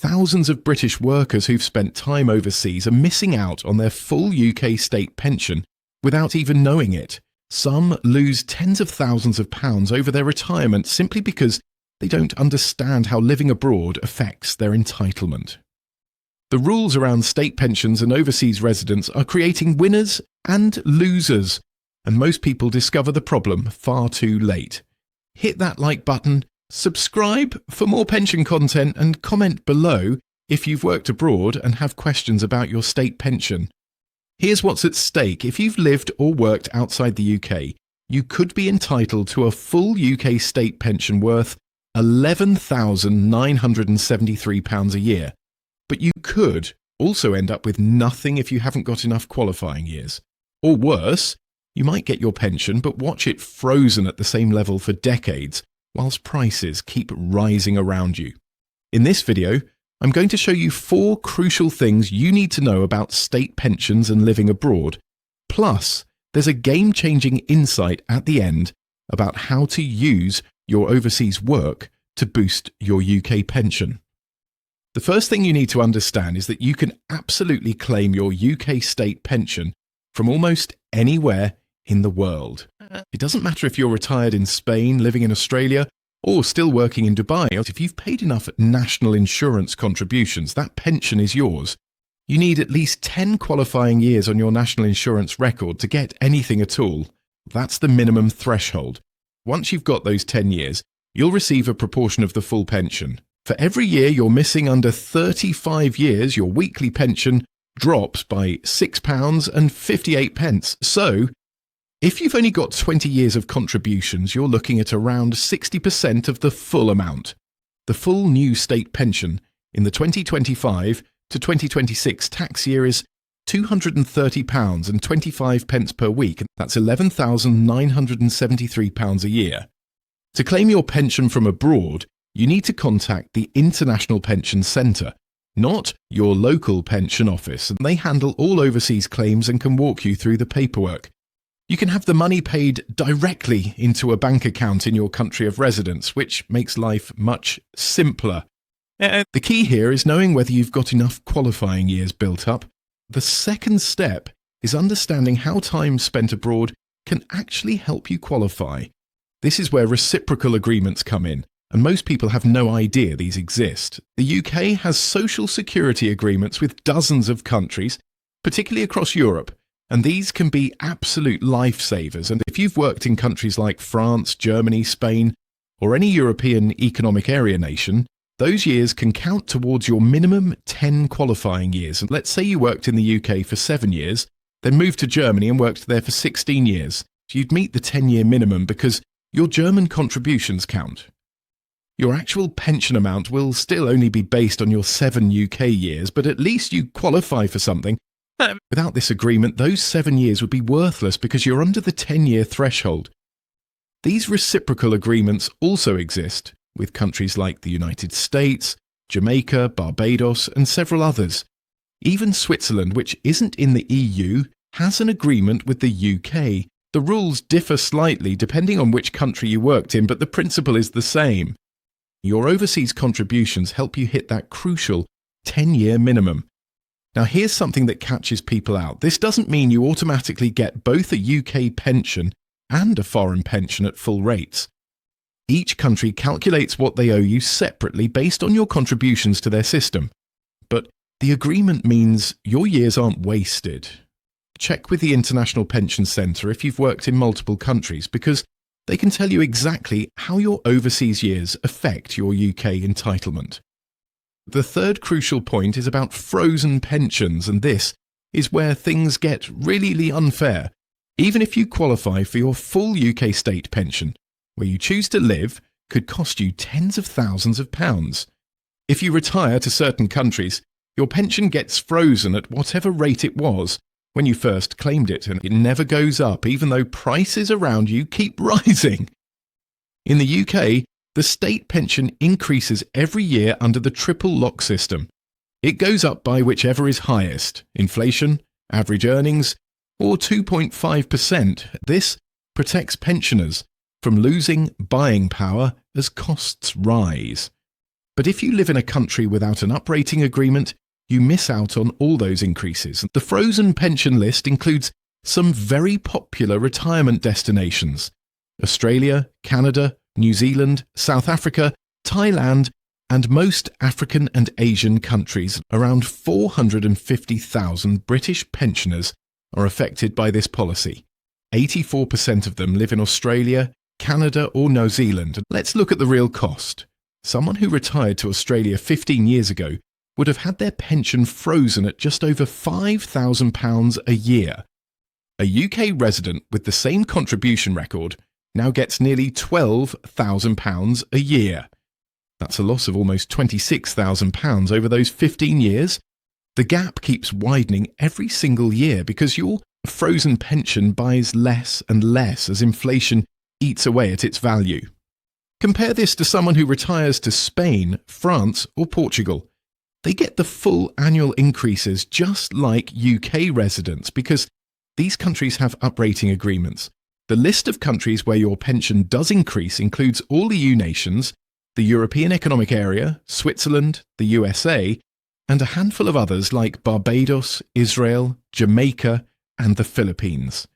Thousands of British workers who've spent time overseas are missing out on their full UK state pension without even knowing it. Some lose tens of thousands of pounds over their retirement simply because they don't understand how living abroad affects their entitlement. The rules around state pensions and overseas residence are creating winners and losers, and most people discover the problem far too late. Hit that like button, subscribe for more pension content, and comment below if you've worked abroad and have questions about your state pension. Here's what's at stake. If you've lived or worked outside the UK, you could be entitled to a full UK state pension worth £11,973 a year. But you could also end up with nothing if you haven't got enough qualifying years. Or worse, you might get your pension but watch it frozen at the same level for decades whilst prices keep rising around you. In this video, I'm going to show you 4 crucial things you need to know about state pensions and living abroad. Plus, there's a game-changing insight at the end about how to use your overseas work to boost your UK pension. The first thing you need to understand is that you can absolutely claim your UK state pension from almost anywhere in the world. It doesn't matter if you're retired in Spain, living in Australia, or still working in Dubai. If you've paid enough national insurance contributions, that pension is yours. You need at least 10 qualifying years on your national insurance record to get anything at all. That's the minimum threshold. Once you've got those 10 years, you'll receive a proportion of the full pension. For every year you're missing under 35 years, your weekly pension drops by £6.58. So, if you've only got 20 years of contributions, you're looking at around 60% of the full amount. The full new state pension in the 2025 to 2026 tax year is £230.25 per week. That's £11,973 a year. To claim your pension from abroad, you need to contact the International Pension Centre, not your local pension office, and they handle all overseas claims and can walk you through the paperwork. You can have the money paid directly into a bank account in your country of residence, which makes life much simpler. The key here is knowing whether you've got enough qualifying years built up. The second step is understanding how time spent abroad can actually help you qualify. This is where reciprocal agreements come in, and most people have no idea these exist. The UK has social security agreements with dozens of countries, particularly across Europe. And these can be absolute lifesavers. And if you've worked in countries like France, Germany, Spain, or any European Economic Area nation, those years can count towards your minimum 10 qualifying years. And let's say you worked in the UK for 7 years, then moved to Germany and worked there for 16 years. So you'd meet the 10-year minimum because your German contributions count. Your actual pension amount will still only be based on your 7 UK years, but at least you qualify for something. Without this agreement, those 7 years would be worthless because you're under the 10-year threshold. These reciprocal agreements also exist with countries like the United States, Jamaica, Barbados, and several others. Even Switzerland, which isn't in the EU, has an agreement with the UK. The rules differ slightly depending on which country you worked in, but the principle is the same. Your overseas contributions help you hit that crucial 10-year minimum. Now here's something that catches people out. This doesn't mean you automatically get both a UK pension and a foreign pension at full rates. Each country calculates what they owe you separately based on your contributions to their system. But the agreement means your years aren't wasted. Check with the International Pension Centre if you've worked in multiple countries, because they can tell you exactly how your overseas years affect your UK entitlement. The third crucial point is about frozen pensions, and this is where things get really unfair. Even if you qualify for your full UK state pension, where you choose to live could cost you tens of thousands of pounds. If you retire to certain countries, your pension gets frozen at whatever rate it was when you first claimed it, and it never goes up even though prices around you keep rising. In the UK, the state pension increases every year under the triple lock system. It goes up by whichever is highest, inflation, average earnings, or 2.5%. This protects pensioners from losing buying power as costs rise. But if you live in a country without an uprating agreement, you miss out on all those increases. The frozen pension list includes some very popular retirement destinations: Australia, Canada, New Zealand, South Africa, Thailand, and most African and Asian countries. Around 450,000 British pensioners are affected by this policy. 84% of them live in Australia, Canada, or New Zealand. Let's look at the real cost. Someone who retired to Australia 15 years ago would have had their pension frozen at just over £5,000 a year. A UK resident with the same contribution record now gets nearly £12,000 a year. That's a loss of almost £26,000 over those 15 years. The gap keeps widening every single year because your frozen pension buys less and less as inflation eats away at its value. Compare this to someone who retires to Spain, France, or Portugal. They get the full annual increases just like UK residents because these countries have uprating agreements. The list of countries where your pension does increase includes all EU nations, the European Economic Area, Switzerland, the USA, and a handful of others like Barbados, Israel, Jamaica, and the Philippines.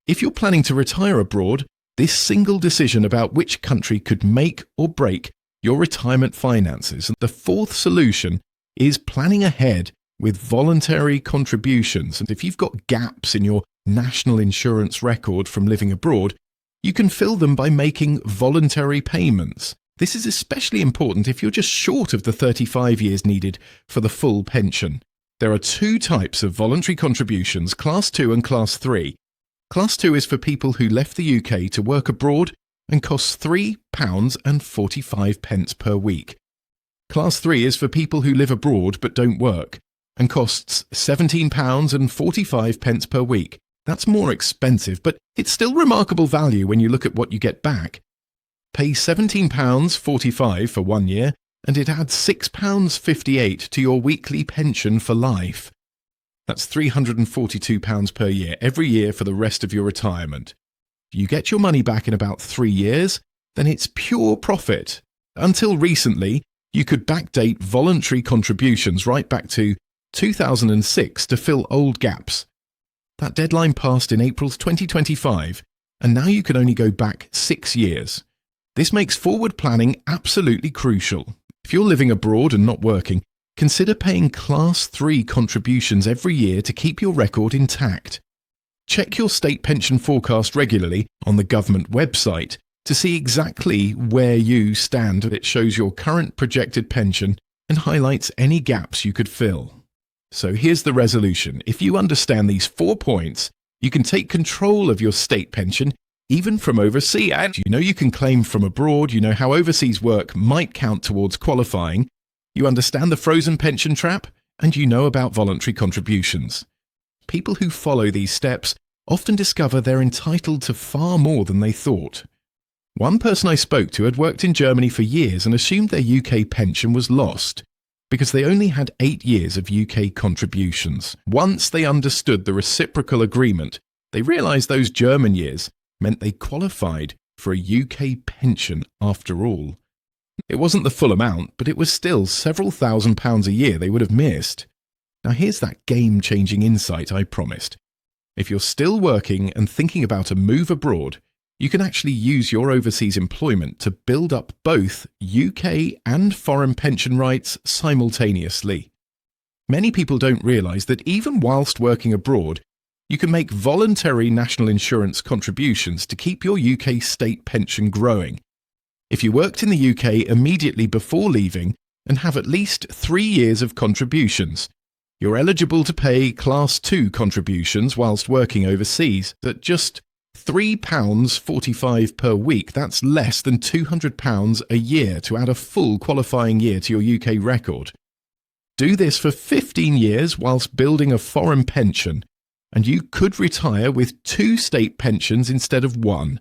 If you're planning to retire abroad, this single decision about which country could make or break your retirement finances. The fourth solution is planning ahead with voluntary contributions. And if you've got gaps in your national insurance record from living abroad, you can fill them by making voluntary payments. This is especially important if you're just short of the 35 years needed for the full pension. There are two types of voluntary contributions, Class 2 and Class 3. Class 2 is for people who left the UK to work abroad and costs £3.45 per week. Class 3 is for people who live abroad but don't work and costs £17.45 per week. That's more expensive, but it's still remarkable value when you look at what you get back. Pay £17.45 for 1 year and it adds £6.58 to your weekly pension for life. That's £342 per year, every year for the rest of your retirement. You get your money back in about 3 years, then it's pure profit. Until recently, you could backdate voluntary contributions right back to 2006 to fill old gaps. That deadline passed in April 2025, and now you can only go back 6 years. This makes forward planning absolutely crucial. If you're living abroad and not working, consider paying Class 3 contributions every year to keep your record intact. Check your state pension forecast regularly on the government website to see exactly where you stand. It shows your current projected pension and highlights any gaps you could fill. So here's the resolution. If you understand these 4 points, you can take control of your state pension even from overseas. And you know you can claim from abroad, you know how overseas work might count towards qualifying, you understand the frozen pension trap, and you know about voluntary contributions. People who follow these steps often discover they're entitled to far more than they thought. One person I spoke to had worked in Germany for years and assumed their UK pension was lost because they only had 8 years of UK contributions. Once they understood the reciprocal agreement, they realised those German years meant they qualified for a UK pension after all. It wasn't the full amount, but it was still several £1,000s a year they would have missed. Now here's that game-changing insight I promised. If you're still working and thinking about a move abroad, you can actually use your overseas employment to build up both UK and foreign pension rights simultaneously. Many people don't realise that even whilst working abroad, you can make voluntary national insurance contributions to keep your UK state pension growing. If you worked in the UK immediately before leaving and have at least 3 years of contributions, you're eligible to pay Class 2 contributions whilst working overseas at just £3.45 per week. That's less than £200 a year to add a full qualifying year to your UK record. Do this for 15 years whilst building a foreign pension, and you could retire with 2 state pensions instead of 1.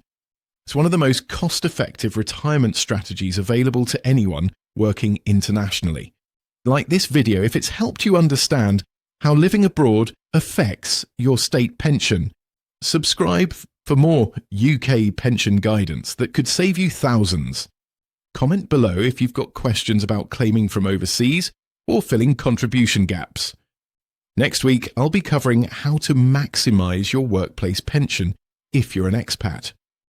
It's one of the most cost-effective retirement strategies available to anyone working internationally. Like this video if it's helped you understand how living abroad affects your state pension. Subscribe for more UK pension guidance that could save you thousands. Comment below if you've got questions about claiming from overseas or filling contribution gaps. Next week, I'll be covering how to maximize your workplace pension if you're an expat.